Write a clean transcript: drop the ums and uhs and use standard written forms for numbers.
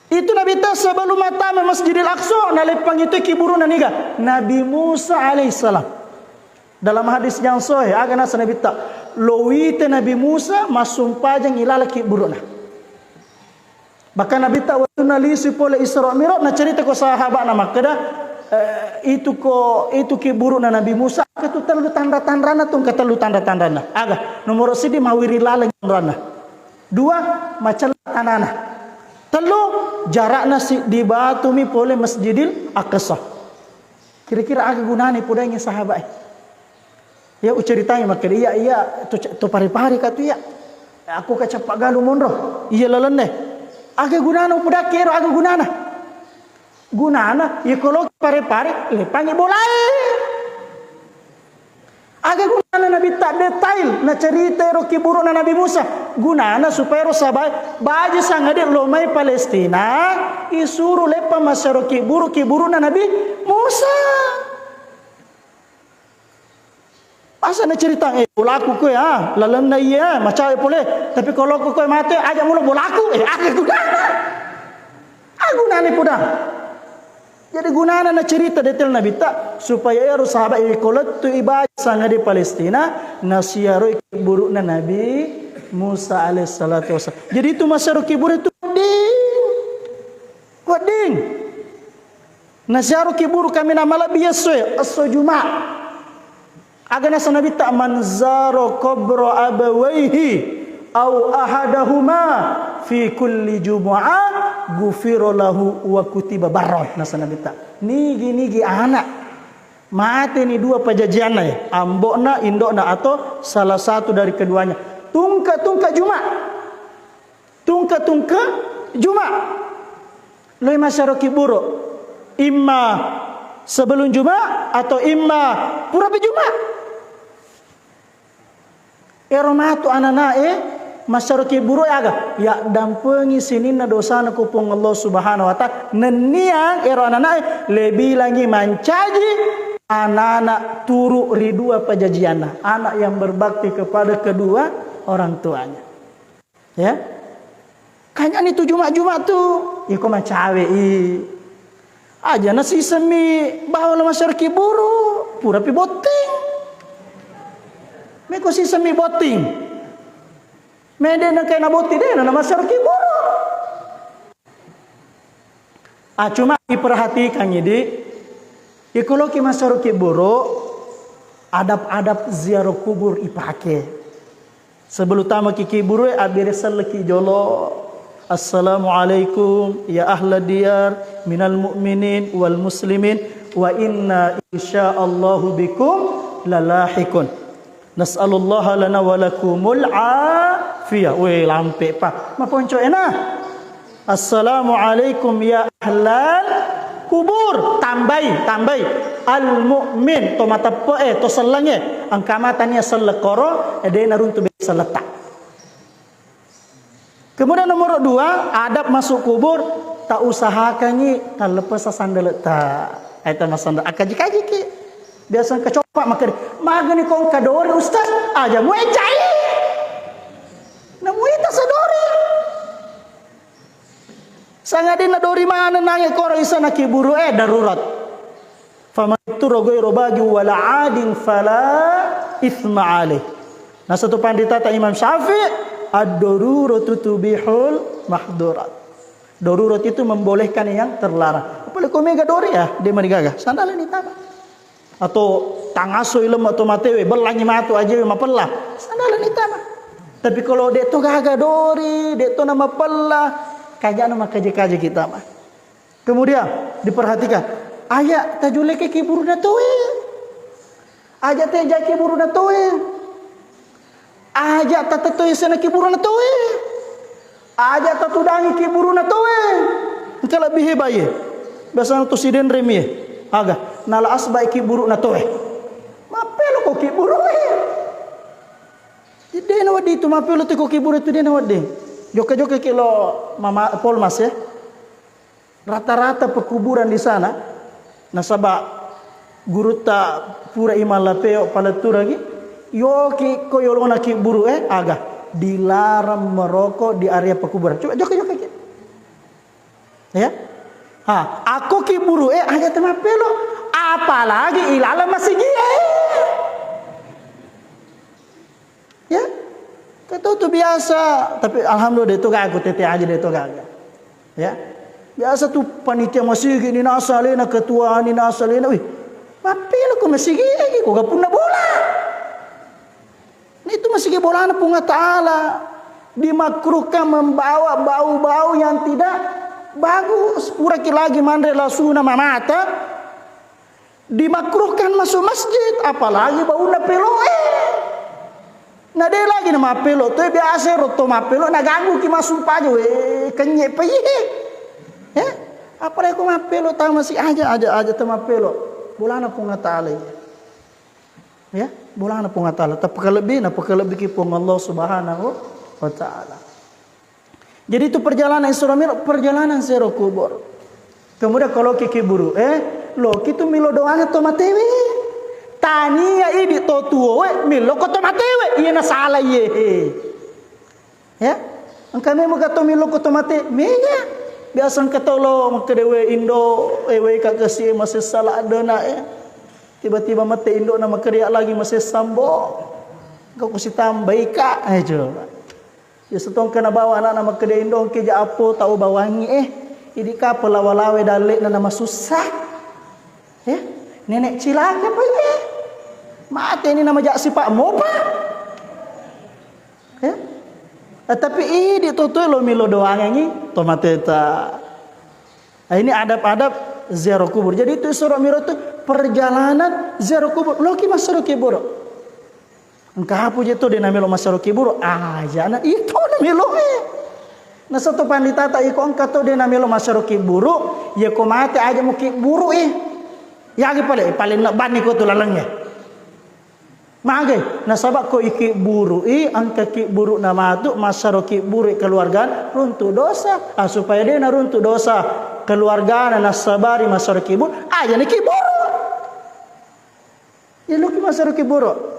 Itu Nabi ta sebelum mata Masjidil Aqsa nalepang itu kiburu naniga Nabi Musa alaihissalam. Dalam hadis yang sahih agana Nabi ta lowite Nabi Musa masumpajang ilala kiburu na. Bahkan Nabi ta waktu nalisi pole Isra Mi'raj na cerita ko sahabat nama kada itu kiburu na Nabi Musa itu terlalu tanda-tandana tung katalu tanda-tandana. Aga nomor sidi mawiri lalang rana. Dua macam tanana. Telu jarak nasi di batu mi pole Masjidil Aqsa. Kira-kira agak gunanya pudanya sahabat. Ya uceritanya maka iya tu pari-pari katu ya. Aku kacapak galu mondro. Iya lalenne. Agak gunana pudak kero agak gunana. Gunana ya kalau pari-pari lepangi bolai. Agak gunana Nabi tak detail na cerita ro kiburu na Nabi Musa. Gunana supaya ro sabai baje sangade lomai Palestina isuru lepa masaro kiburu na Nabi Musa. Asa na cerita bolaku ko ya lalam na iya macam boleh tapi kalau ko mate aja mula bolaku agak gunana. Gunana pudang. Jadi gunana na cerita detail Nabi tak supaya ya sahabat ikolat tu ibadah sangat di Palestina nasiaro kiburu na Nabi Musa alaihissalatu wassalam. Jadi itu masyaro kiburu itu wading. Nasiaro kiburu kami nama lebih yeswe aso Jumat. Agana Nabi tak manzaro qabra abawaihi au ahadahuma fi kulli jumu'ah gufiro lahu wa kutiba barron. Nasa Nabi tak nigi anak mati ni dua pajajianna ya ambokna indokna atau salah satu dari keduanya tungka Jumat loi masyarakat buruk imma sebelum Jumat atau imma pura Jumat eromatu ananae masyarakat buruk aga ya dampengi sinina dosana kupung Allah Subhanahu wa taala neniang ero ananae lebih lagi mancaji anak-anak turu ridua pajajiana anak yang berbakti kepada kedua orang tuanya ya kayaknya itu Jumat tuh ya kok macawe aja nasi semi bawa masyarakat buruk pura pi boting meko si semi boting mede na kay nabuti din na masyarakat buruk. Cuma diperhatikan jadi kalau ki masyarakat buruk adab-adab ziarah kubur ipake. Sebelum tama ki buruk abire salaki jolo. Assalamualaikum ya ahla diyar minal mu'minin wal muslimin wa inna insyaallahu bikum lalahikun. Nas'alullaha lana wa lakumul afiyah. Weh lampe pa. Maponco ena. Assalamualaikum ya ahlal kubur. Tambai. Al mu'min to mata po to sallange. Ang kamatannya salakoro ede naruntu be salata. Kemudian nomor 2, adab masuk kubur tak usahakannya tak lepas sandal ta. Eta masandal akaji-kaji ki. Biasa kecopak makan magani kong kadori ustaz aja mu ejai namu ita sadori sangadina dori mana nanya koro isana kiburu darurat faman turogoi bagi wala adin fala ithma alaih. Nah satu pandita ta Imam Syafi'i ad-daruratu tubihul mahdurat. Darurat itu membolehkan yang terlarang. Apalagi kau mega dori ya dia marigaga sandalan itama atau tangaso ilem atau matewe berlangi matu aja mapella sandalan itama. Tapi kalau dek tu gaga dori dek tu nama pella kaya nama kaji kita mah. Kemudian diperhatikan ayat tajule ke kiburu na towe ayat teja kiburu na towe ayat tatatoy sana kiburu na towe ayat tatudangi kiburu na towe kala bihe baye biasa tu siden remie aga nala asbai kiburu na towe mapelo ko kiburu ide na wadi tu mapelo to ko kiburu tu de na wadi joka kilo mama polmas ya rata-rata pekuburan di sana nasaba guru ta pura imalapeo palaturagi yoki ko yolona kiburu aga dilarang merokok di area pekuburan. Coba joka Ya. Aku kiburu aja tema pelo. Apalagi ilala masih dia. Ya. Kata itu biasa, tapi alhamdulillah itu gak aku tete aja itu gak. Ya. Biasa tuh panitia masih gini nasalena ketua ni nasalena. Wih. Mapelo ko masih gini ko gak puna bola. Itu masih bola na punga ta'ala. Dimakruhkan membawa bau-bau yang tidak bagus. Puraki lagi mandre lasuna mamata. Dimakruhkan masuk masjid. Apalagi bau na pelo Nah dia lagi nama pelo. Itu biasa roto mapelo. Nah ganggu ki masuk aja. Kenyek pa ya. Apalagi ko mapelo. Tahu masih aja tema pelo. Bulana punga ta'ala. Ya. Bulana punga ta'ala. Tapi kelebih ki pung Allah subhanahu wa ta'ala. Jadi itu perjalanan Isra Mi'raj, perjalanan zero kubur. Kemudian kalau kiki buru, lo kitu milo doanya to matewe. Tania idi to tuo, milo ko to matewe. Iya na salah ye. Ya, angka memo ka to milo ko to mate, menya. Biasa angka to lo makedewe Indo, ewe ka kasi masih salah adana Tiba-tiba mate Indo na makeria lagi masih sambo. Kau kusi tambai ka, coba. Ya setong kena bawa anak nama kedai indong ke apo tahu bawangi ini ka pelawalawe dalek na nama susah ya nenek cilaka pa mate ini nama jak si pak mopa ya tapi ini tutu lo milo doang ini tomate ta ini adab-adab zero kubur. Jadi itu Isra Mi'raj itu perjalanan zero kubur. Lo ki masuk kubur. Engkau puji tu dia namelo masuk kubur aja na itu namelo na satu pandita ta iko engkau tu dia namelo masuk kubur ya ko mate aja mo kubur ya ge paling nak bani ko tu lalangnya mage na sabak ko iki buru angka ki buru nama tu masuk kubur keluarga runtuh dosa supaya dia na runtuh dosa keluarga na sabari masuk kubur aja ni kubur ya lo ki masuk kubur